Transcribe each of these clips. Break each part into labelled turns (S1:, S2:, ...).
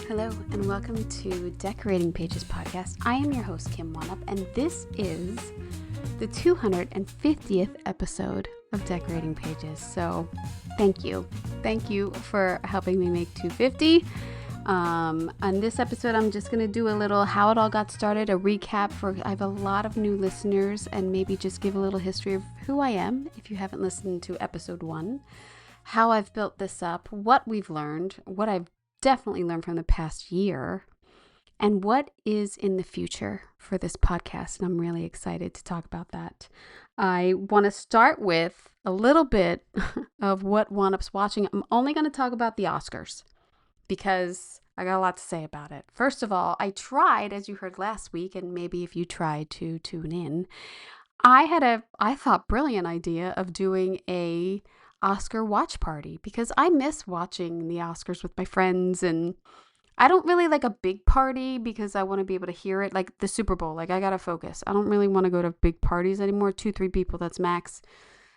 S1: Hello and welcome to Decorating Pages podcast. I am your host, Kim Wannop, and this is the 250th episode of Decorating Pages. So thank you. Thank you for helping me make 250. On this episode, I'm just going to do a little how it all got started, a recap I have a lot of new listeners, and maybe just give a little history of who I am if you haven't listened to episode 1, how I've built this up, what we've learned, what I've definitely learned from the past year, and what is in the future for this podcast. And I'm really excited to talk about that. I want to start with a little bit of what Wannop's watching. I'm only going to talk about the Oscars because I got a lot to say about it. First of all, I tried, as you heard last week, and maybe if you tried to tune in, I had I thought, brilliant idea of doing a Oscar watch party because I miss watching the Oscars with my friends, and I don't really like a big party because I want to be able to hear it, like the Super Bowl. Like I gotta focus. I don't really want to go to big parties anymore. 2-3 people, that's max.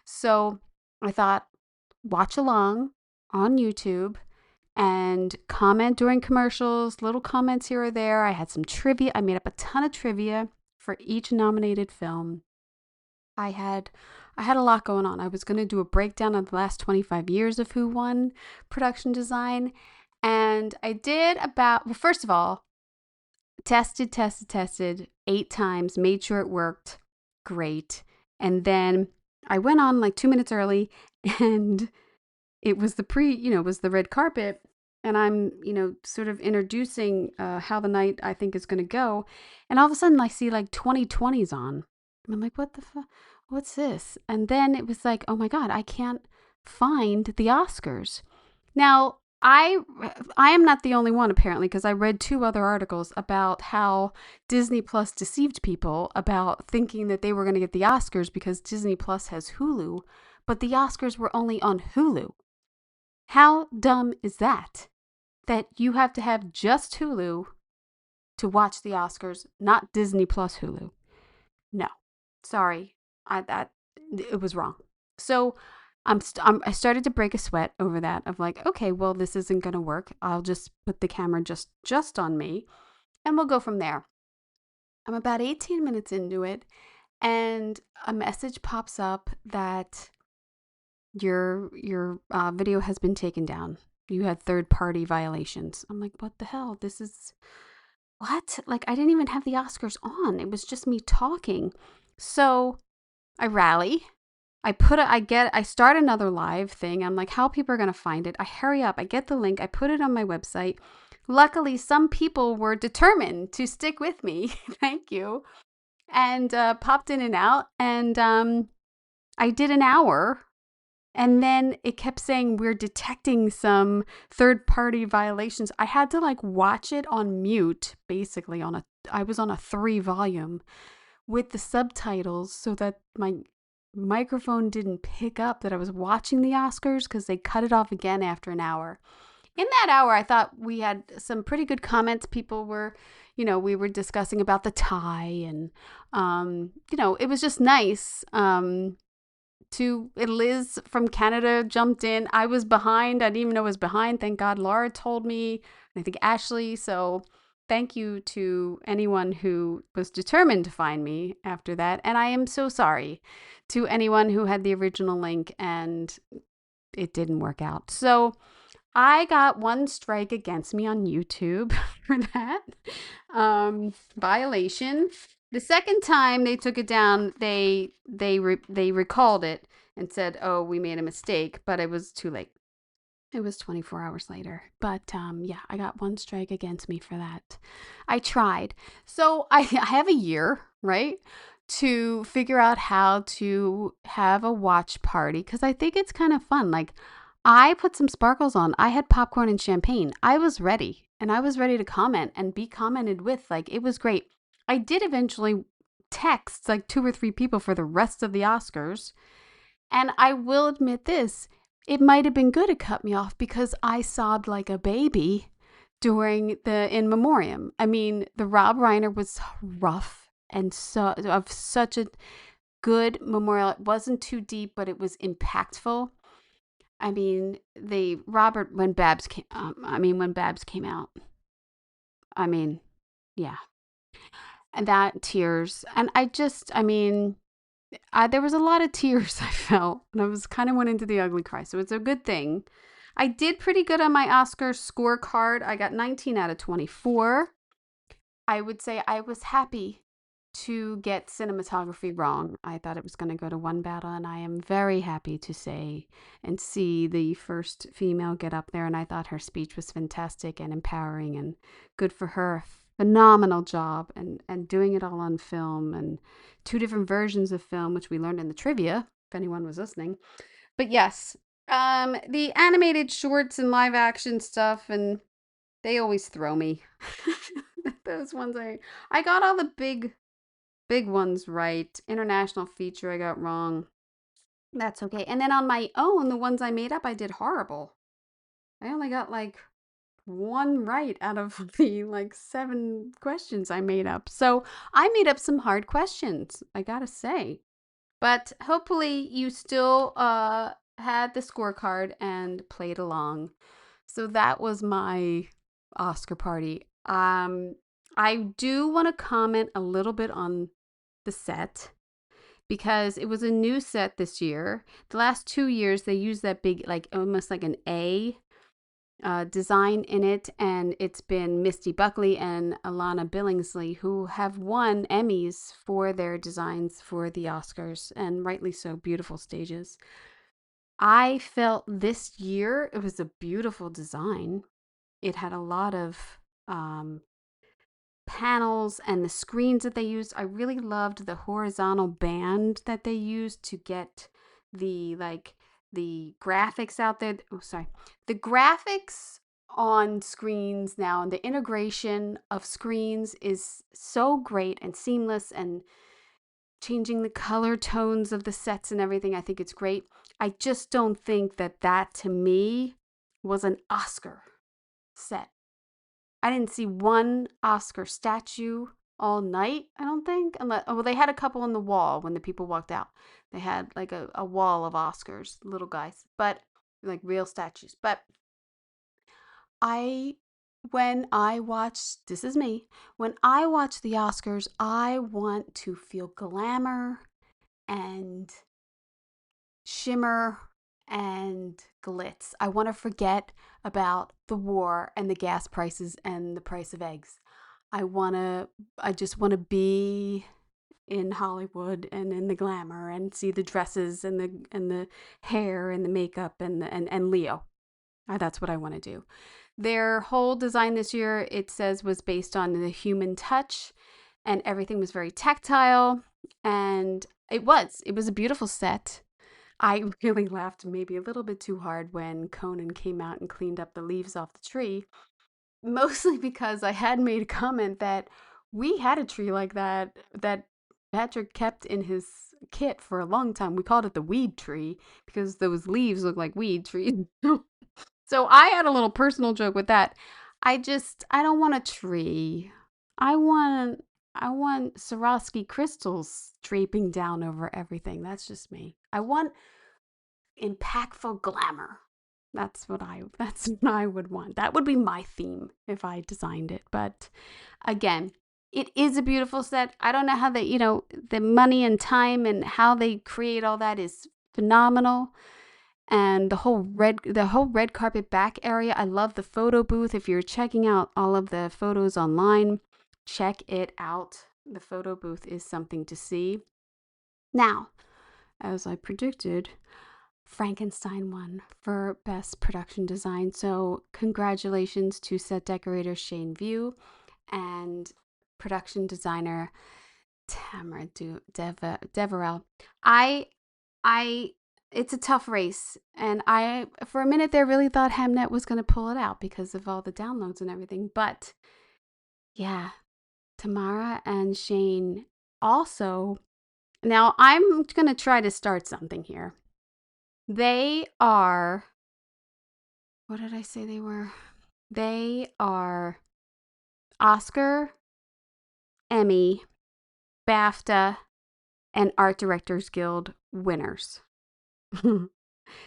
S1: So I thought, watch along on YouTube and comment during commercials, little comments here or there. I had some trivia. I made up a ton of trivia for each nominated film. I had a lot going on. I was going to do a breakdown of the last 25 years of who won production design. And I did first of all, tested 8 times, made sure it worked great. And then I went on like 2 minutes early, and it was was the red carpet. And I'm, sort of introducing how the night I think is going to go. And all of a sudden I see like 2020s on. I'm like, what the fuck? What's this? And then it was like, oh my God, I can't find the Oscars. Now, I am not the only one, apparently, because I read 2 other articles about how Disney Plus deceived people about thinking that they were going to get the Oscars because Disney Plus has Hulu, but the Oscars were only on Hulu. How dumb is that? That you have to have just Hulu to watch the Oscars, not Disney Plus Hulu. No. Sorry, it was wrong. So I started to break a sweat over that of like, okay, well, this isn't going to work. I'll just put the camera just on me and we'll go from there. I'm about 18 minutes into it and a message pops up that your video has been taken down. You had third-party violations. I'm like, what the hell? This is what? Like, I didn't even have the Oscars on. It was just me talking. So I rally. I start another live thing. I'm like, how people are going to find it? I hurry up. I get the link. I put it on my website. Luckily, some people were determined to stick with me. Thank you. And popped in and out. And I did an hour. And then it kept saying we're detecting some third-party violations. I had to like watch it on mute, basically I was on a 3 volume with the subtitles so that my microphone didn't pick up that I was watching the Oscars because they cut it off again after an hour. In that hour, I thought we had some pretty good comments. People were, we were discussing about the tie and, it was just nice. Liz from Canada jumped in. I was behind. I didn't even know I was behind. Thank God Laura told me. And I think Ashley. So thank you to anyone who was determined to find me after that. And I am so sorry to anyone who had the original link and it didn't work out. So I got 1 strike against me on YouTube for that violation. The second time they took it down, they recalled it and said, "Oh, we made a mistake," but it was too late. It was 24 hours later. But yeah, I got 1 strike against me for that. I tried. So I have a year, right, to figure out how to have a watch party because I think it's kind of fun. Like I put some sparkles on. I had popcorn and champagne. I was ready, and I was ready to comment and be commented with. Like it was great. I did eventually text like 2 or 3 people for the rest of the Oscars. And I will admit this, it might have been good to cut me off because I sobbed like a baby during the In Memoriam. I mean, the Rob Reiner was rough and of such a good memorial. It wasn't too deep, but it was impactful. I mean, when Babs came out, I mean, yeah. And that tears. And there was a lot of tears I felt, and I was kind of went into the ugly cry. So it's a good thing. I did pretty good on my Oscar scorecard. I got 19 out of 24. I would say I was happy to get cinematography wrong. I thought it was going to go to one battle, and I am very happy to say and see the first female get up there. And I thought her speech was fantastic and empowering and good for her. Phenomenal job, and doing it all on film and two different versions of film, which we learned in the trivia, if anyone was listening. But yes, the animated shorts and live action stuff, and they always throw me. Those ones I got all the big ones right. International feature I got wrong. That's okay. And then on my own, the ones I made up, I did horrible. I only got like one right out of the like 7 questions I made up. So I made up some hard questions, I gotta say. But hopefully you still had the scorecard and played along. So that was my Oscar party. I do want to comment a little bit on the set because it was a new set this year. The last 2 years they used that big, like almost like an A design in it, and it's been Misty Buckley and Alana Billingsley who have won Emmys for their designs for the Oscars, and rightly so. Beautiful stages. I felt this year it was a beautiful design. It had a lot of panels and the screens that they used. I really loved the horizontal band that they used to get the graphics out there. Oh, sorry. The graphics on screens now and the integration of screens is so great and seamless, and changing the color tones of the sets and everything. I think it's great. I just don't think that to me was an Oscar set. I didn't see one Oscar statue all night, I don't think. Well, they had a couple on the wall when the people walked out. They had like a wall of Oscars, little guys, but like real statues. But I, when I watch, this is me, when I watch the Oscars, I want to feel glamour and shimmer and glitz. I want to forget about the war and the gas prices and the price of eggs. I just want to be in Hollywood and in the glamour and see the dresses and the hair and the makeup and Leo. That's what I want to do. Their whole design this year, it says, was based on the human touch, and everything was very tactile, and it was a beautiful set. I really laughed maybe a little bit too hard when Conan came out and cleaned up the leaves off the tree, mostly because I had made a comment that we had a tree like that Patrick kept in his kit for a long time. We called it the weed tree because those leaves look like weed trees. So I had a little personal joke with that. I don't want a tree. I want Swarovski crystals draping down over everything. That's just me. I want impactful glamour. That's what I would want. That would be my theme if I designed it. But again, it is a beautiful set. I don't know how the money and time and how they create all that is phenomenal. And the whole red carpet back area. I love the photo booth. If you're checking out all of the photos online, check it out. The photo booth is something to see. Now, as I predicted, Frankenstein won for Best Production Design. So congratulations to set decorator Shane View and production designer Tamara Deverell. It's a tough race, and I, for a minute there, really thought Hemnet was going to pull it out because of all the downloads and everything. But yeah, Tamara and Shane also. Now I'm going to try to start something here. They are, what did I say they were? They are Oscar, Emmy, BAFTA, and Art Directors Guild winners.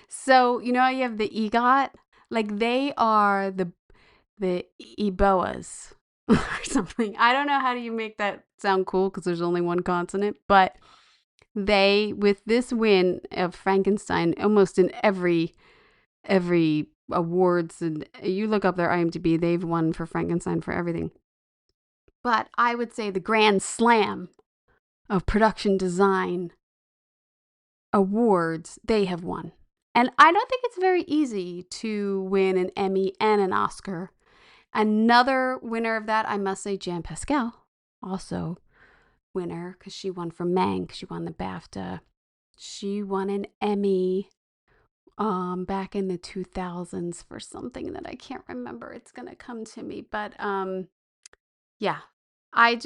S1: So, you you have the EGOT, like they are the EBOAs. or something. I don't know how do you make that sound cool because there's only one consonant, but they, with this win of Frankenstein, almost in every awards, and you look up their IMDb, they've won for Frankenstein for everything. But I would say the grand slam of production design awards they have won. And I don't think it's very easy to win an Emmy and an Oscar. Another winner of that, I must say, Jan Pascal, also winner because she won for Mank. She won the BAFTA. She won an Emmy back in the 2000s for something that I can't remember. It's going to come to me. But yeah, I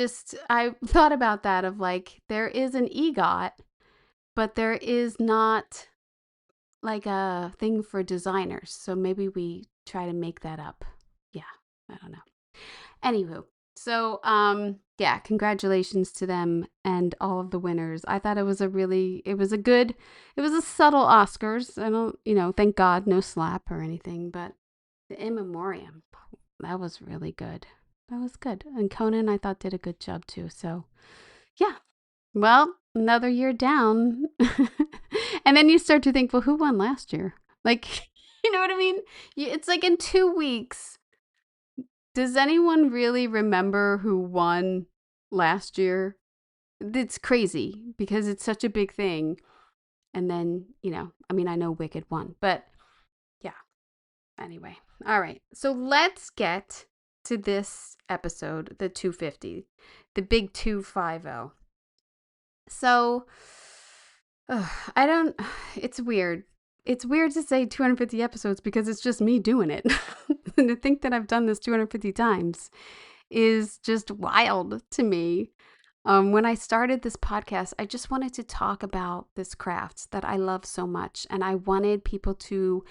S1: thought about that of like, there is an EGOT, but there is not like a thing for designers. So maybe we try to make that up. Yeah, I don't know. Anywho, so yeah, congratulations to them and all of the winners. I thought it was a subtle Oscars. I don't, thank God, no slap or anything, but the In Memoriam, that was really good. That was good. And Conan, I thought, did a good job too. So yeah, well, another year down. And then you start to think, well, who won last year? Like, you know what I mean? It's like in 2 weeks. Does anyone really remember who won last year? It's crazy because it's such a big thing. And then, I know Wicked won, but yeah. Anyway, all right. So let's get to this episode, the 250, the big 250. So, it's weird. It's weird to say 250 episodes because it's just me doing it. And to think that I've done this 250 times is just wild to me. When I started this podcast, I just wanted to talk about this craft that I love so much. And I wanted people to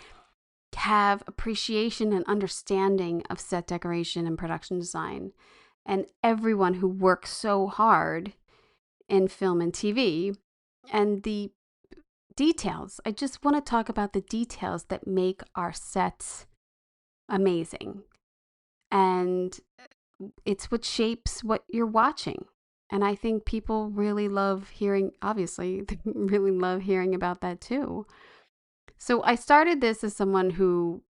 S1: have appreciation and understanding of set decoration and production design and everyone who works so hard in film and TV and the details. I just want to talk about the details that make our sets amazing. And it's what shapes what you're watching. And I think people really love hearing, obviously, they really love hearing about that too. So I started this as someone who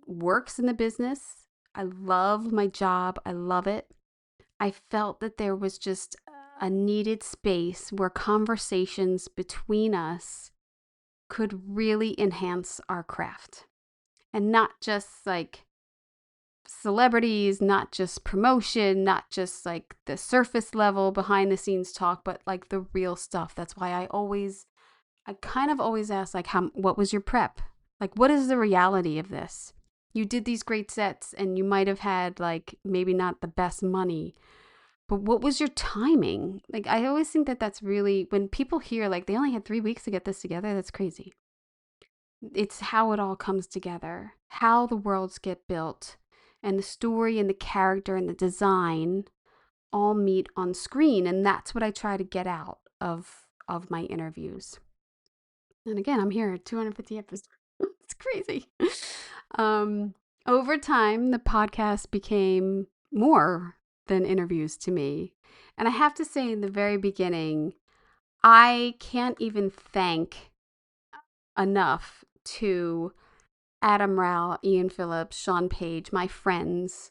S1: works in the business. I love my job. I love it. I felt that there was just a needed space where conversations between us could really enhance our craft. And not just like celebrities, not just promotion, not just like the surface level behind the scenes talk, but like the real stuff. That's why I kind of always ask, like, what was your prep? Like, what is the reality of this? You did these great sets and you might have had like maybe not the best money, but what was your timing? Like, I always think that that's really, when people hear like they only had 3 weeks to get this together, that's crazy. It's how it all comes together, how the worlds get built, and the story and the character and the design all meet on screen. And that's what I try to get out of my interviews. And again, I'm here at 250 episodes. It's crazy. Over time, the podcast became more than interviews to me. And I have to say, in the very beginning, I can't even thank enough to Adam Rao, Ian Phillips, Sean Page, my friends,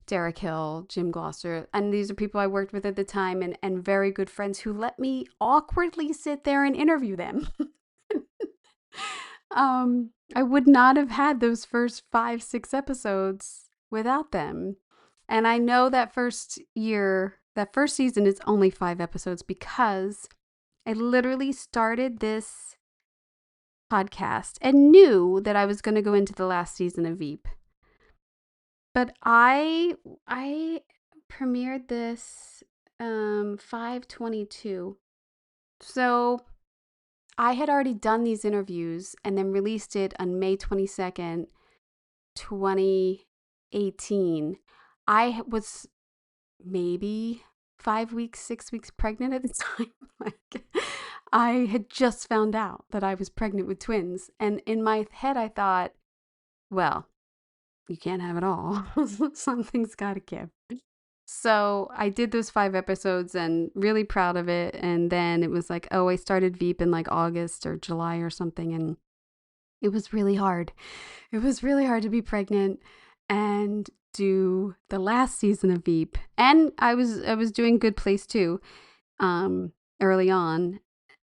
S1: Derek Hill, Jim Gloucester. And these are people I worked with at the time and very good friends who let me awkwardly sit there and interview them. I would not have had those first 5-6 episodes without them. And I know that first season is only 5 episodes because I literally started this podcast and knew that I was going to go into the last season of Veep. But I premiered this 5/22. So I had already done these interviews and then released it on May 22nd, 2018. I was maybe 5 weeks, 6 weeks pregnant at the time. Like, I had just found out that I was pregnant with twins. And in my head, I thought, well, you can't have it all. Something's got to give. So I did those 5 episodes and really proud of it. And then it was like, oh, I started Veep in like August or July or something. And it was really hard. It was really hard to be pregnant and do the last season of Veep. And I was doing Good Place too, early on.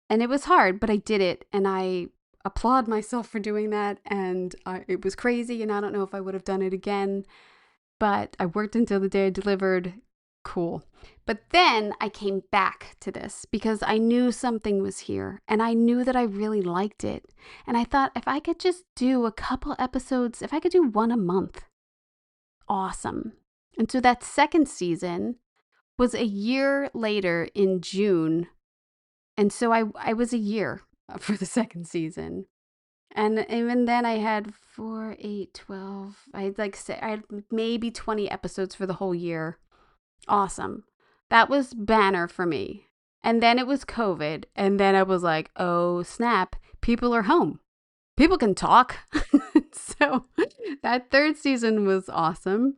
S1: And it was hard, but I did it. And I applaud myself for doing that. And it was crazy. And I don't know if I would have done it again, but I worked until the day I delivered. Cool. But then I came back to this because I knew something was here and I knew that I really liked it. And I thought if I could just do a couple episodes, if I could do one a month, awesome. And so that second season was a year later in June. And so I was a year for the second season. And even then I had 4, 8, 12. I had I had maybe 20 episodes for the whole year. Awesome. That was banner for me. And then it was COVID. And then I was like, oh, snap. People are home. People can talk. So that third season was awesome.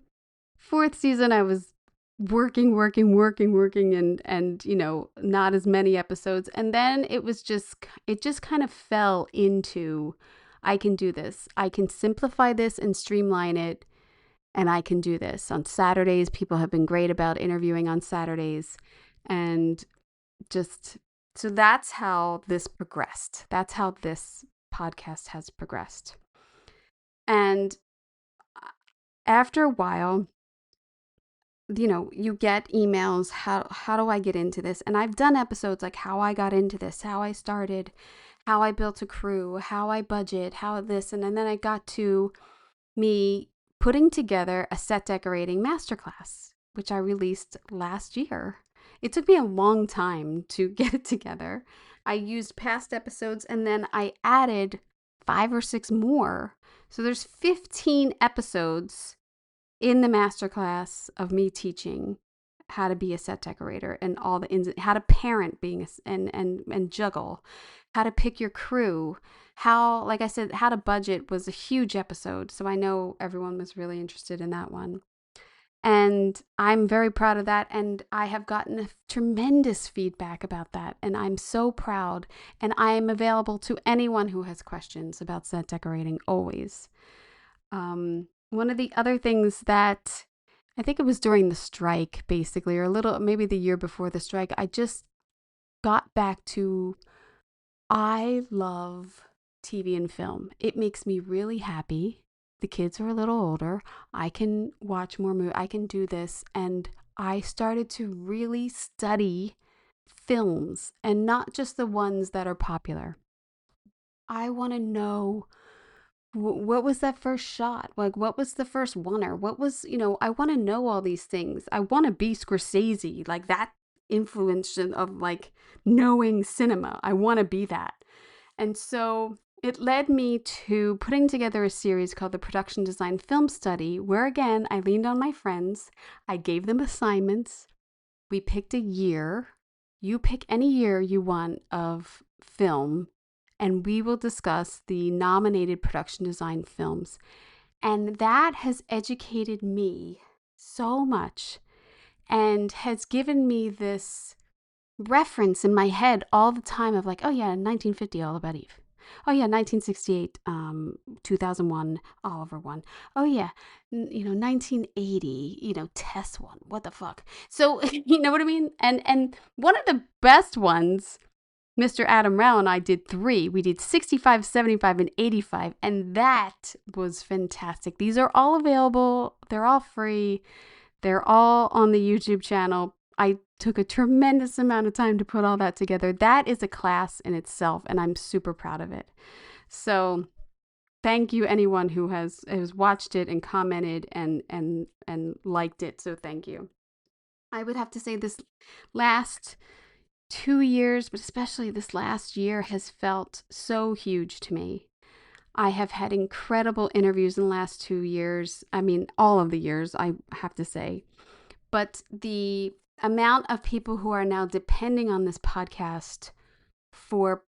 S1: Fourth season, I was working, and not as many episodes. And then it just kind of fell into, I can do this. I can simplify this and streamline it. And I can do this. On Saturdays, people have been great about interviewing on Saturdays. And so that's how this progressed. That's how this podcast has progressed. And after a while, you get emails, how do I get into this? And I've done episodes like how I got into this, how I started, how I built a crew, how I budget, how this, and then I got to me putting together a set decorating masterclass, which I released last year. It took me a long time to get it together. I used past episodes and then I added 5 or 6 more. So there's 15 episodes in the masterclass of me teaching how to be a set decorator and all the ins, how to parent being and juggle, how to pick your crew, how, like I said, how to budget was a huge episode. So I know everyone was really interested in that one. And I'm very proud of that. And I have gotten a tremendous feedback about that. And I'm so proud. And I am available to anyone who has questions about set decorating always. One of the other things that I think it was during the strike, basically, or a little, maybe the year before the strike, I just got back to, I love TV and film. It makes me really happy. The kids are a little older. I can watch more movies. I can do this. And I started to really study films and not just the ones that are popular. I want to know what was that first shot? Like, what was the first oneer? What was, I want to know all these things. I want to be Scorsese, like that influence of like knowing cinema. I want to be that. And so it led me to putting together a series called the Production Design Film Study, where again, I leaned on my friends. I gave them assignments. We picked a year. You pick any year you want of film, and we will discuss the nominated production design films. And that has educated me so much and has given me this reference in my head all the time of like, oh yeah, 1950, All About Eve. Oh yeah, 1968, 2001, Oliver one. Oh yeah, 1980, Tess one. What the fuck? So, you know what I mean? And one of the best ones, Mr. Adam Rao and I did 3. We did 65, 75, and 85, and that was fantastic. These are all available. They're all free. They're all on the YouTube channel. I took a tremendous amount of time to put all that together. That is a class in itself, and I'm super proud of it. So thank you anyone who has watched it and commented and liked it. So thank you. I would have to say this last 2 years, but especially this last year, has felt so huge to me. I have had incredible interviews in the last 2 years. I mean, all of the years, I have to say. But the amount of people who are now depending on this podcast for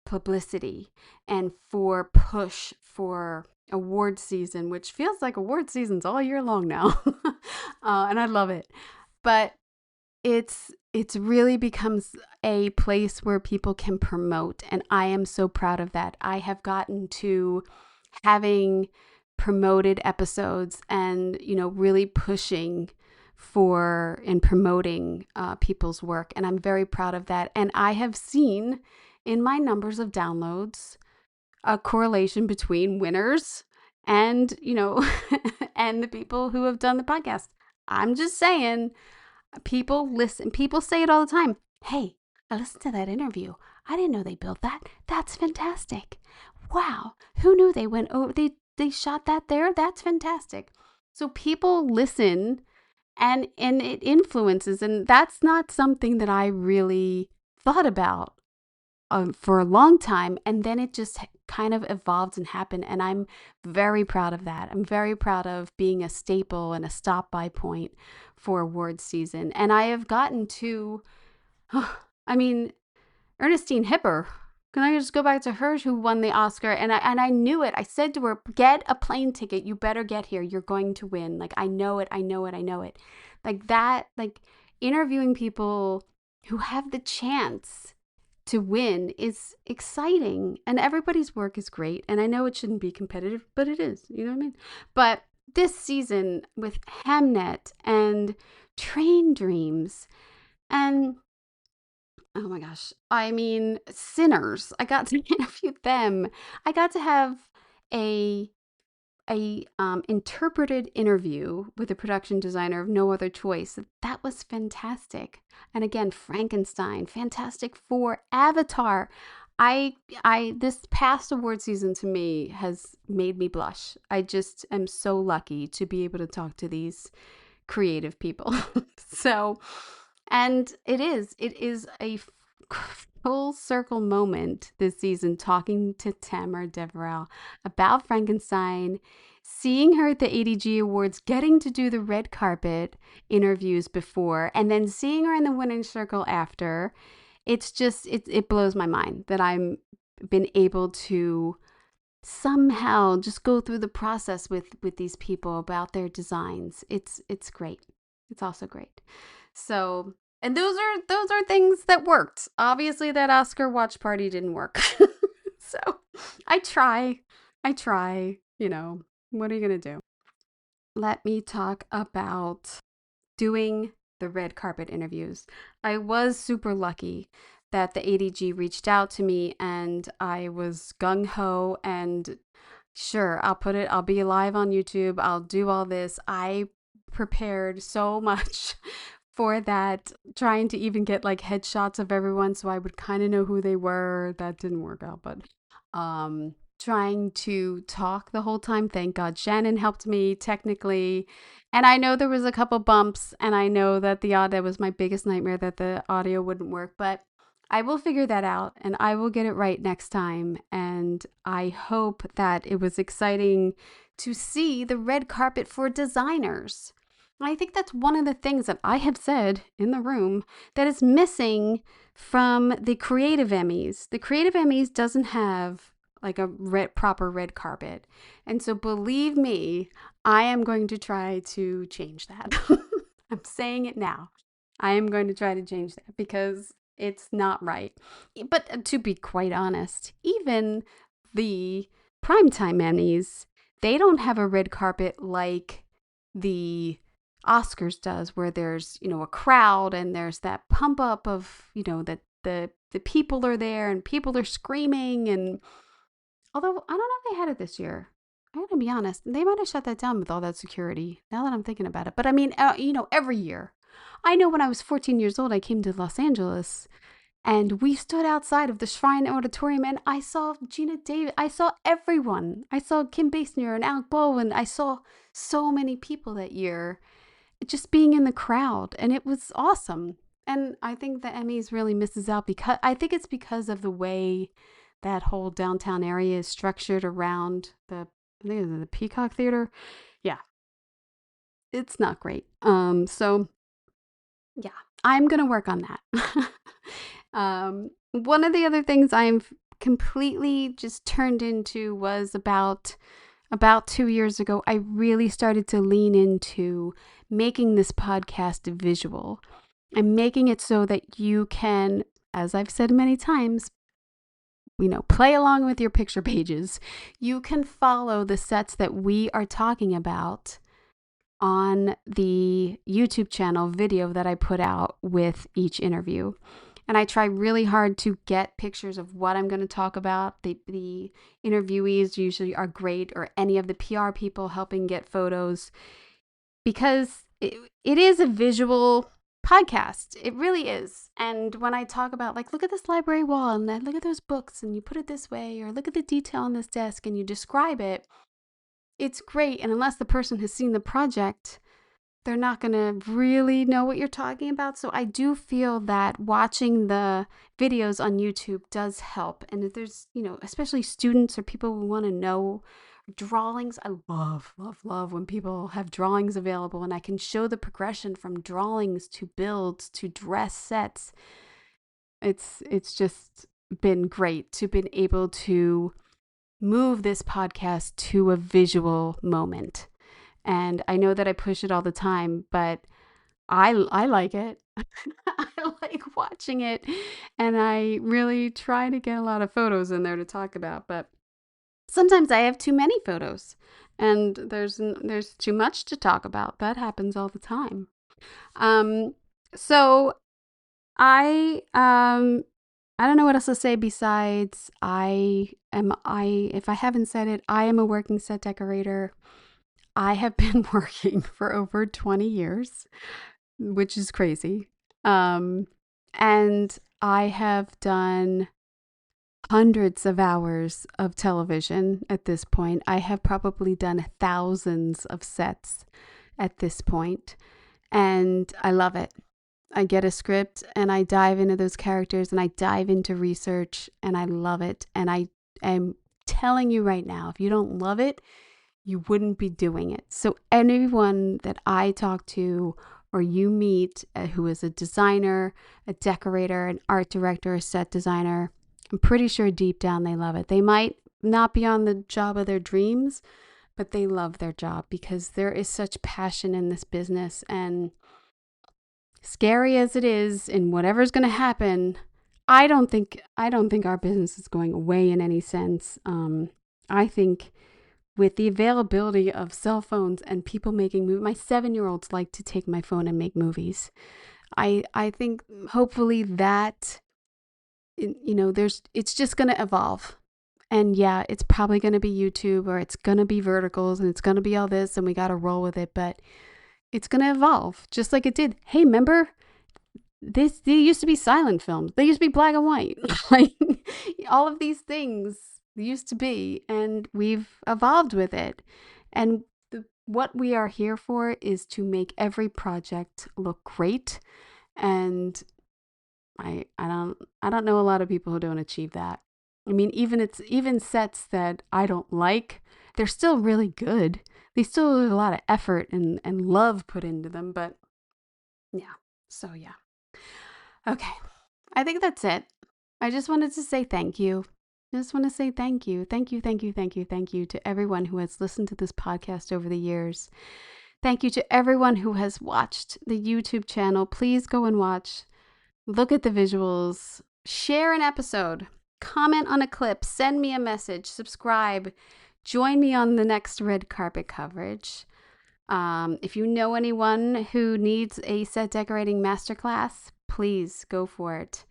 S1: publicity and for push for award season, which feels like award season's all year long now. And I love it. But it's really becomes a place where people can promote, and I am so proud of that. I have gotten to having promoted episodes and really pushing for and promoting people's work, and I'm very proud of that. And I have seen in my numbers of downloads a correlation between winners and and the people who have done the podcast. I'm just saying, people listen. People say it all the time. Hey, I listened to that interview. I didn't know they built that. That's fantastic. Wow. Who knew they went over, they shot that there? That's fantastic. So people listen, and it influences, and that's not something that I really thought about for a long time. And then it just kind of evolved and happened. And I'm very proud of that. I'm very proud of being a staple and a stop by point for awards season. And I have gotten to, I mean, Ernestine Hipper. Can I just go back to her, who won the Oscar? And I knew it. I said to her, get a plane ticket. You better get here. You're going to win. Like, I know it. I know it. I know it. Like that, like interviewing people who have the chance to win is exciting, and everybody's work is great. And I know it shouldn't be competitive, but it is, you know what I mean? But this season with Hamnet and Train Dreams and, oh my gosh, I mean, Sinners, I got to interview them. I got to have a interpreted interview with the production designer of No Other Choice. That was fantastic. And again, Frankenstein, Fantastic Four, Avatar. I this past award season to me has made me blush. I just am so lucky to be able to talk to these creative people. So, and it is a full circle moment this season, talking to Tamara Deverell about Frankenstein, seeing her at the ADG Awards, getting to do the red carpet interviews before, and then seeing her in the winning circle after. It's just, it blows my mind that I'm been able to somehow just go through the process with these people about their designs. It's great. It's also great. So, and those are things that worked. Obviously, that Oscar watch party didn't work. So I try, what are you going to do? Let me talk about doing the red carpet interviews. I was super lucky that the ADG reached out to me, and I was gung-ho and sure, I'll be live on YouTube. I'll do all this. I prepared so much for that, trying to even get like headshots of everyone so I would kind of know who they were. That didn't work out, but trying to talk the whole time. Thank God Shannon helped me technically. And I know there was a couple bumps, and I know that that was my biggest nightmare, that the audio wouldn't work, but I will figure that out, and I will get it right next time. And I hope that it was exciting to see the red carpet for designers. I think that's one of the things that I have said in the room that is missing from the Creative Emmys. The Creative Emmys doesn't have like a proper red carpet. And so believe me, I am going to try to change that. I'm saying it now. I am going to try to change that because it's not right. But to be quite honest, even the primetime Emmys, they don't have a red carpet like the Oscars does, where there's, a crowd and there's that pump up of, that the people are there and people are screaming. And although I don't know if they had it this year. I gotta be honest, they might have shut that down with all that security, now that I'm thinking about it. But I mean, every year. I know when I was 14 years old, I came to Los Angeles, and we stood outside of the Shrine Auditorium, and I saw Gina Davis. I saw everyone. I saw Kim Basinger and Alec Baldwin. I saw so many people that year just being in the crowd, and it was awesome. And I think the Emmys really misses out because I think it's because of the way that whole downtown area is structured around I think it's the Peacock Theater. Yeah, it's not great. So yeah, I'm gonna work on that. One of the other things I'm completely just turned into was about about 2 years ago, I really started to lean into making this podcast visual and making it so that you can, as I've said many times, play along with your picture pages. You can follow the sets that we are talking about on the YouTube channel video that I put out with each interview. And I try really hard to get pictures of what I'm going to talk about. The interviewees usually are great, or any of the PR people helping get photos, because it is a visual podcast. It really is. And when I talk about, like, look at this library wall and then look at those books and you put it this way, or look at the detail on this desk and you describe it, it's great. And unless the person has seen the project, they're not going to really know what you're talking about. So I do feel that watching the videos on YouTube does help. And if there's, especially students or people who want to know drawings, I love, love, love when people have drawings available and I can show the progression from drawings to builds to dress sets. It's just been great to been able to move this podcast to a visual moment. And I know that I push it all the time, but I like it. I like watching it. And I really try to get a lot of photos in there to talk about. But sometimes I have too many photos and there's too much to talk about. That happens all the time. So I don't know what else to say besides if I haven't said it, I am a working set decorator. I have been working for over 20 years, which is crazy. And I have done hundreds of hours of television at this point. I have probably done thousands of sets at this point, and I love it. I get a script and I dive into those characters and I dive into research and I love it. And I am telling you right now, if you don't love it, you wouldn't be doing it. So anyone that I talk to or you meet who is a designer, a decorator, an art director, a set designer, I'm pretty sure deep down they love it. They might not be on the job of their dreams, but they love their job because there is such passion in this business. And scary as it is and whatever's going to happen, I don't think our business is going away in any sense. I think with the availability of cell phones and people making movies, my 7-year-olds like to take my phone and make movies. I think hopefully that, it's just going to evolve. And yeah, it's probably going to be YouTube or it's going to be verticals and it's going to be all this and we got to roll with it. But it's going to evolve just like it did. Hey, remember they used to be silent films. They used to be black and white. Like all of these things used to be, and we've evolved with it. And what we are here for is to make every project look great. And I don't know a lot of people who don't achieve that. I mean, even sets that I don't like, they're still really good. They still have a lot of effort and love put into them, but yeah. So yeah. Okay. I think that's it. I just wanted to say thank you. I just want to say thank you. Thank you, thank you, thank you, thank you to everyone who has listened to this podcast over the years. Thank you to everyone who has watched the YouTube channel. Please go and watch. Look at the visuals. Share an episode. Comment on a clip. Send me a message. Subscribe. Join me on the next red carpet coverage. If you know anyone who needs a set decorating masterclass, please go for it.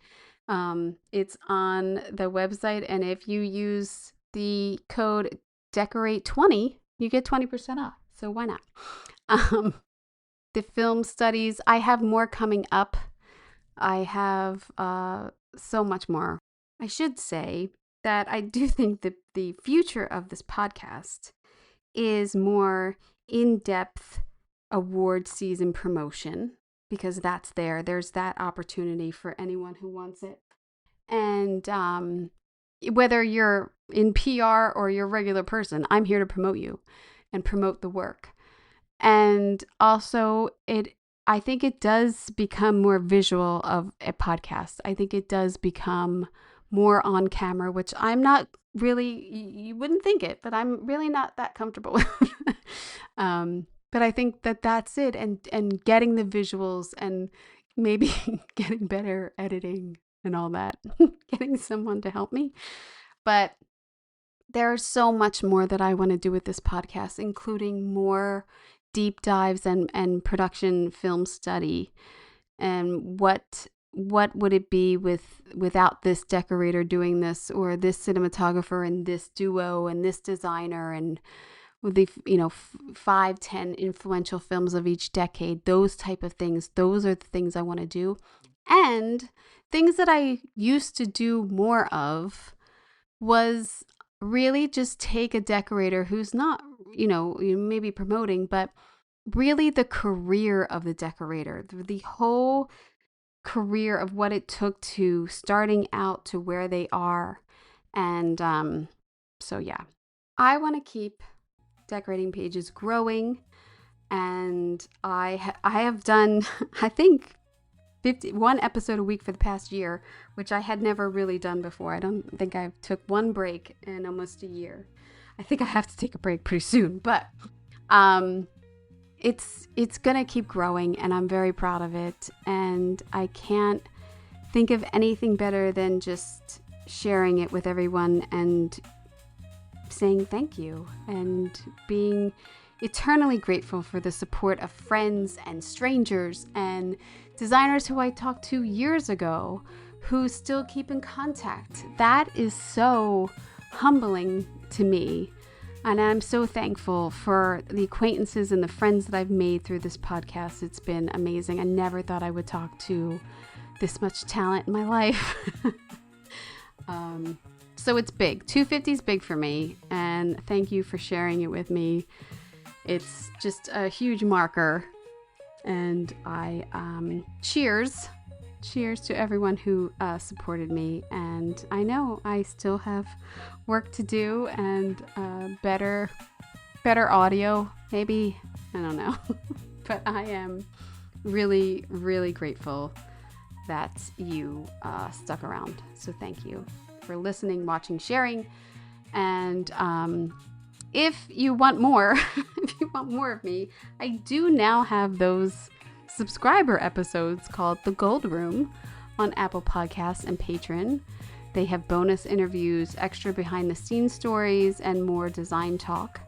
S1: It's on the website, and if you use the code DECORATE20, you get 20% off. So why not? The film studies, I have more coming up. I have so much more. I should say that I do think that the future of this podcast is more in-depth award season promotion, because that's there's that opportunity for anyone who wants it. And whether you're in PR or you're a regular person, I'm here to promote you and promote the work. And also I think it does become more visual of a podcast. I think it does become more on camera, which I'm not really, you wouldn't think it, but I'm really not that comfortable with. But I think that that's it. And getting the visuals and maybe getting better editing and all that, getting someone to help me. But there's so much more that I want to do with this podcast, including more deep dives and production film study. And what would it be without this decorator doing this, or this cinematographer and this duo and this designer, and with the 5-10 influential films of each decade, those type of things. Those are the things I want to do, and things that I used to do more of was really just take a decorator who's not maybe promoting, but really the career of the decorator, the whole career of what it took to starting out to where they are. And so yeah, I want to keep Decorating Pages growing, and I have done I think 51 episode a week for the past year, which I had never really done before. I don't think I took one break in almost a year. I think I have to take a break pretty soon, but it's gonna keep growing, and I'm very proud of it. And I can't think of anything better than just sharing it with everyone and saying thank you and being eternally grateful for the support of friends and strangers and designers who I talked to years ago who still keep in contact. That is so humbling to me. And I'm so thankful for the acquaintances and the friends that I've made through this podcast. It's been amazing. I never thought I would talk to this much talent in my life. So it's big. 250 is big for me. And thank you for sharing it with me. It's just a huge marker. And I cheers to everyone who supported me. And I know I still have work to do and better audio, maybe. I don't know. But I am really, really grateful that you stuck around. So thank you for listening, watching, sharing. And if you want more, of me, I do now have those subscriber episodes called The Gold Room on Apple Podcasts and Patreon. They have bonus interviews, extra behind the scenes stories, and more design talk.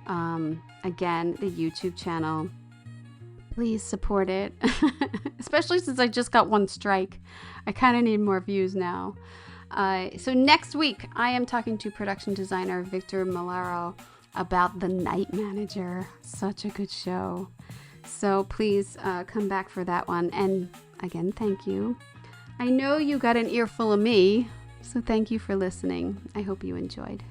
S1: Again, the YouTube channel. Please support it, especially since I just got one strike. I kind of need more views now. So next week, I am talking to production designer Victor Malaro about The Night Manager. Such a good show. So please come back for that one. And again, thank you. I know you got an earful of me, so thank you for listening. I hope you enjoyed.